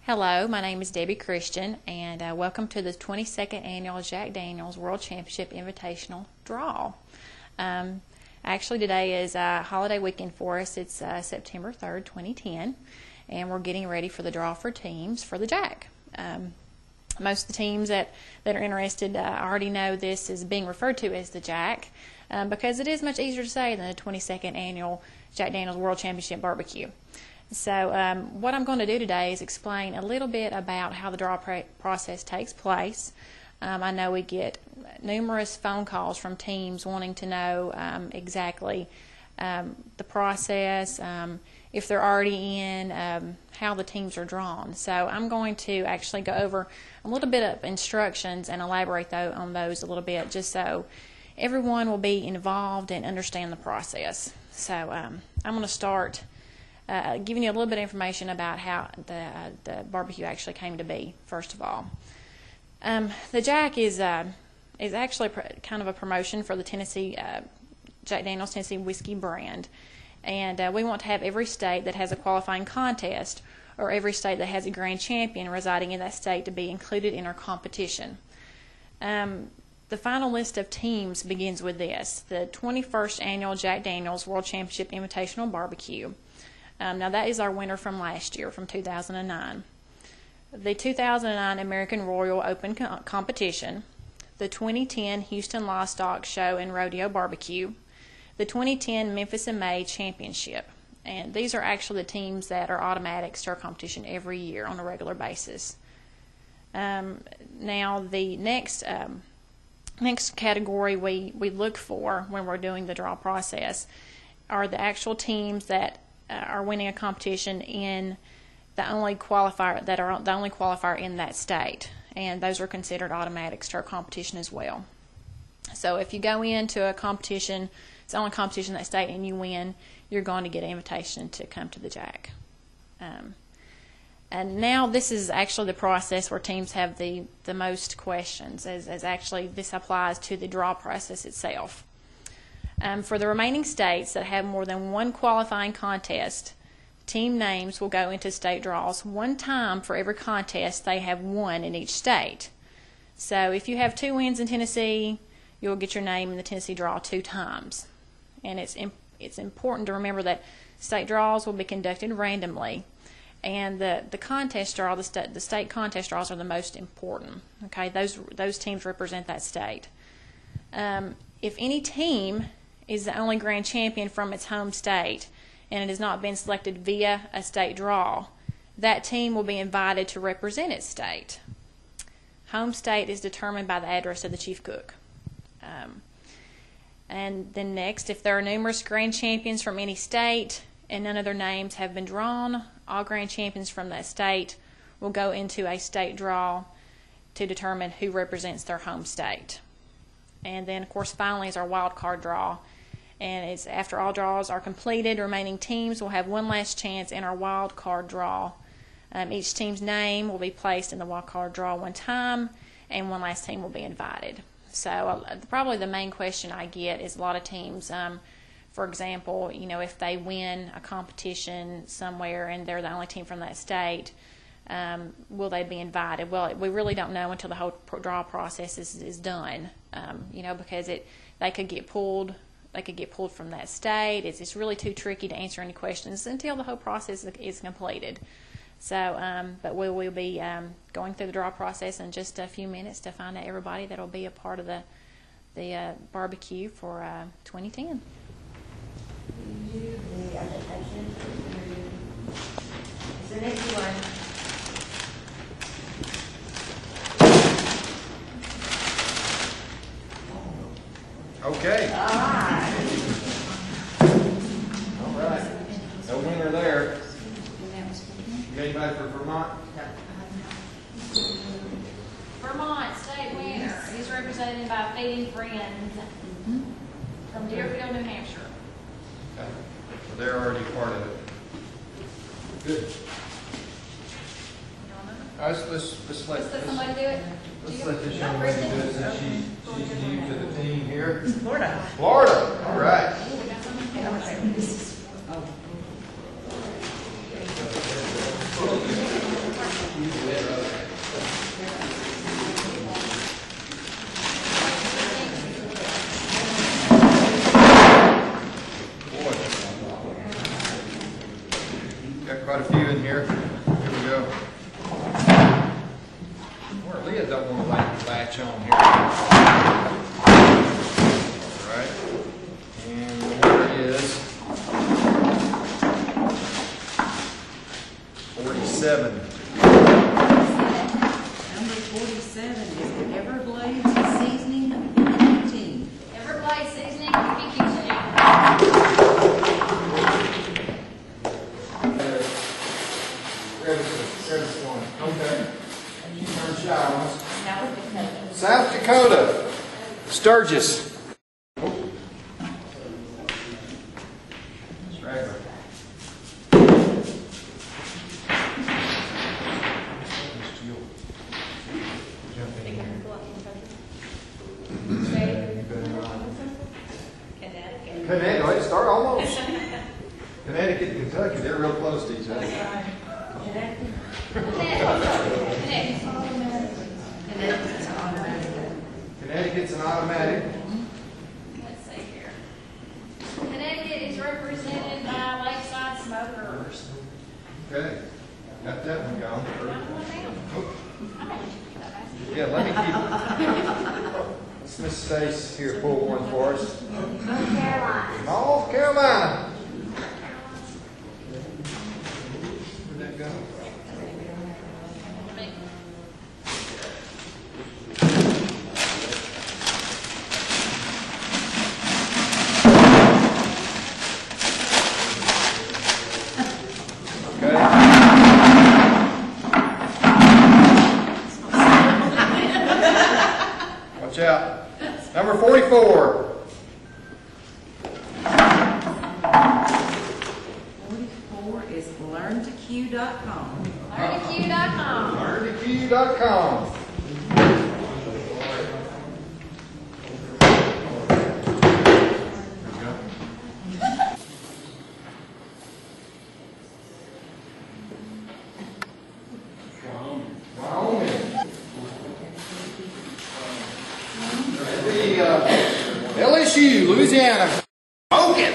Hello, my name is Debbie Christian, and welcome to the 22nd Annual Jack Daniels World Championship Invitational Draw. Actually, today is a holiday weekend for us. It's September 3rd, 2010, and we're getting ready for the draw for teams for the Jack. Most of the teams that are interested already know this is being referred to as the Jack because it is much easier to say than the 22nd Annual Jack Daniels World Championship BBQ. So what I'm going to do today is explain a little bit about how the draw process takes place. I know we get numerous phone calls from teams wanting to know exactly the process, if they're already in, how the teams are drawn. So I'm going to actually go over a little bit of instructions and elaborate on those a little bit, just so everyone will be involved and understand the process. So I'm going to start giving you a little bit of information about how the barbecue actually came to be, first of all. The Jack is actually kind of a promotion for the Tennessee Jack Daniels Tennessee whiskey brand, and we want to have every state that has a qualifying contest or every state that has a grand champion residing in that state to be included in our competition. The final list of teams begins with this: the 21st Annual Jack Daniels World Championship Invitational BBQ. Now that is our winner from last year, from 2009. The 2009 American Royal Open Competition, the 2010 Houston Livestock Show and Rodeo Barbecue, the 2010 Memphis and May Championship. And these are actually the teams that are automatics to our competition every year on a regular basis. Now the next category we look for when we're doing the draw process are the actual teams that are winning a competition in the only qualifier in that state, and those are considered automatics to our competition as well. So if you go into a competition, it's the only competition in that state, and you win, you're going to get an invitation to come to the Jack. And now this is actually the process where teams have the most questions, as actually this applies to the draw process itself. For the remaining states that have more than one qualifying contest, team names will go into state draws one time for every contest they have won in each state. So if you have 2 wins in Tennessee, you'll get your name in the Tennessee draw 2 times. And it's important to remember that state draws will be conducted randomly, and the contest draw, the state contest draws are the most important. Okay, those teams represent that state. If any team is the only grand champion from its home state and it has not been selected via a state draw, that team will be invited to represent its state. Home state is determined by the address of the chief cook. And then next, if there are numerous grand champions from any state and none of their names have been drawn, all grand champions from that state will go into a state draw to determine who represents their home state. And then, of course, finally is our wild card draw. And it's after all draws are completed, remaining teams will have one last chance in our wild card draw. Each team's name will be placed in the wild card draw one time, and one last team will be invited. So probably the main question I get is a lot of teams, for example, if they win a competition somewhere and they're the only team from that state, will they be invited? Well, we really don't know until the whole draw process is done, because they could get pulled. They could get pulled from that state. It's really too tricky to answer any questions until the whole process is completed. So, but we will be going through the draw process in just a few minutes to find out everybody that will be a part of the barbecue for 2010. Is the next one? Okay. All right. All right. No winner there. You got anybody for Vermont? Vermont state winner. He's represented by Feeding Friends from Deerfield, New Hampshire. Okay. So they're already part of it. Good. Let's let Somebody do it. Let's let this young lady do it since she's new to the team here. Florida. Florida. All right. Got quite a few in here. Here we go. Where Leah don't want to latch on here. All right. And the winner is 47. Number 47 is the Everglades Seasoning BBQ team. Everglades Seasoning BBQ team. Travis one. Okay. Turn shy on us. South Dakota. Sturgis. Straggler. Connecticut, let's start almost. Connecticut and Kentucky, they're real close to each other. Connecticut's an automatic. Let's see here. Connecticut is represented by Lakeside Smokers. Okay, got that one going. Got one down. Yeah, let me keep. Let's Miss Stace here pull one for us. North Carolina. North Carolina. Where'd that go? Okay. Watch out. Number 44. 44 is learntoq.com. LearnToQ.com. LearnToQ.com. Wyoming. The LSU, Louisiana. Okay.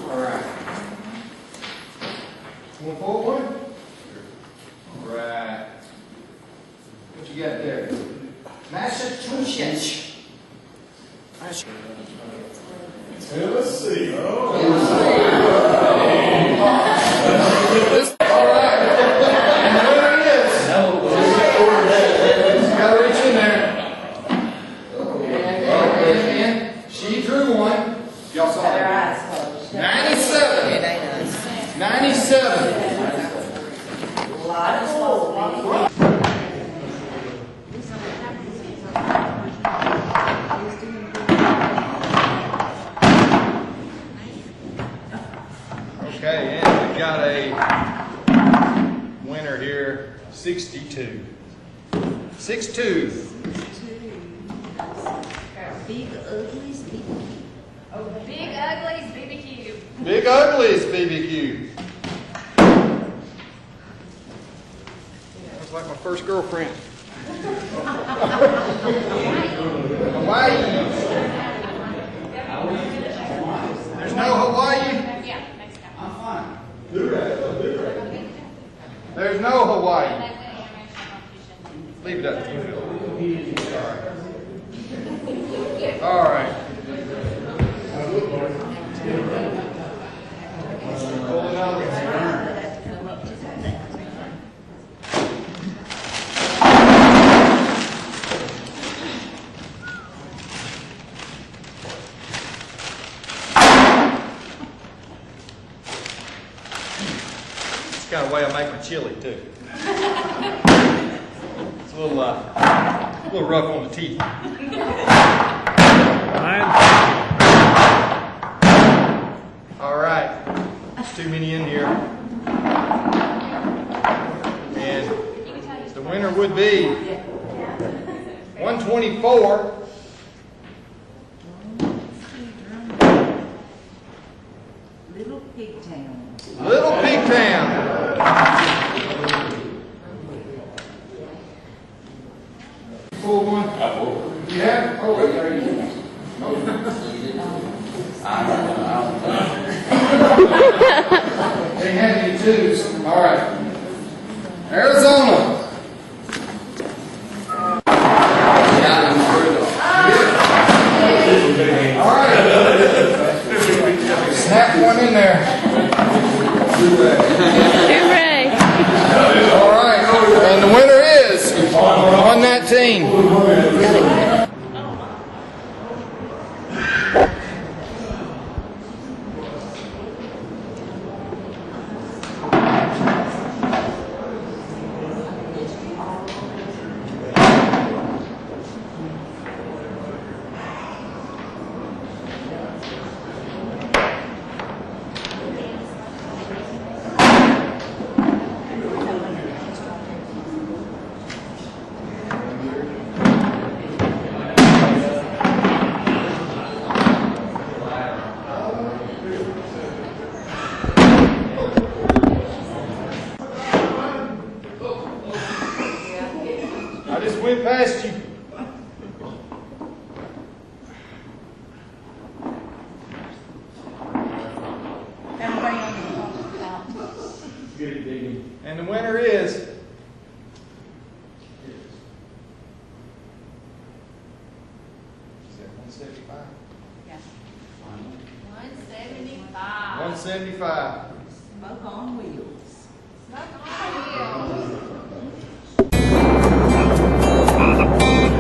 All right. One forward. All right. What you got there? Massachusetts. Tennessee. All right. And there it is. Gotta reach in there. Okay. She drew one. Y'all saw that? 97. 97. Okay, and we've got a winner here, 62. 6-2. Big Uglies BBQ. Oh, the Big Uglies BBQ. Big Uglies BBQ. Looks like my first girlfriend. Hawaii. There's no Hawaii. Yeah, Mexico. There's no Hawaii. Leave it up to you, Phil. All right. Pull it out. It's kind of way I make my chili too. It's a little rough on the teeth. All right, there's too many in here, and the winner would be 124. Little Pig Town. Little Pig Town. Pull one. You have? Oh, wait, there you go. twos. All right. Arizona. All right. Snap one in there. Hooray! All right. And the winner is 119. I just went past you. And the winner is. Is that 175? Yeah. 175. 175. Smoke on wheels. Thank you.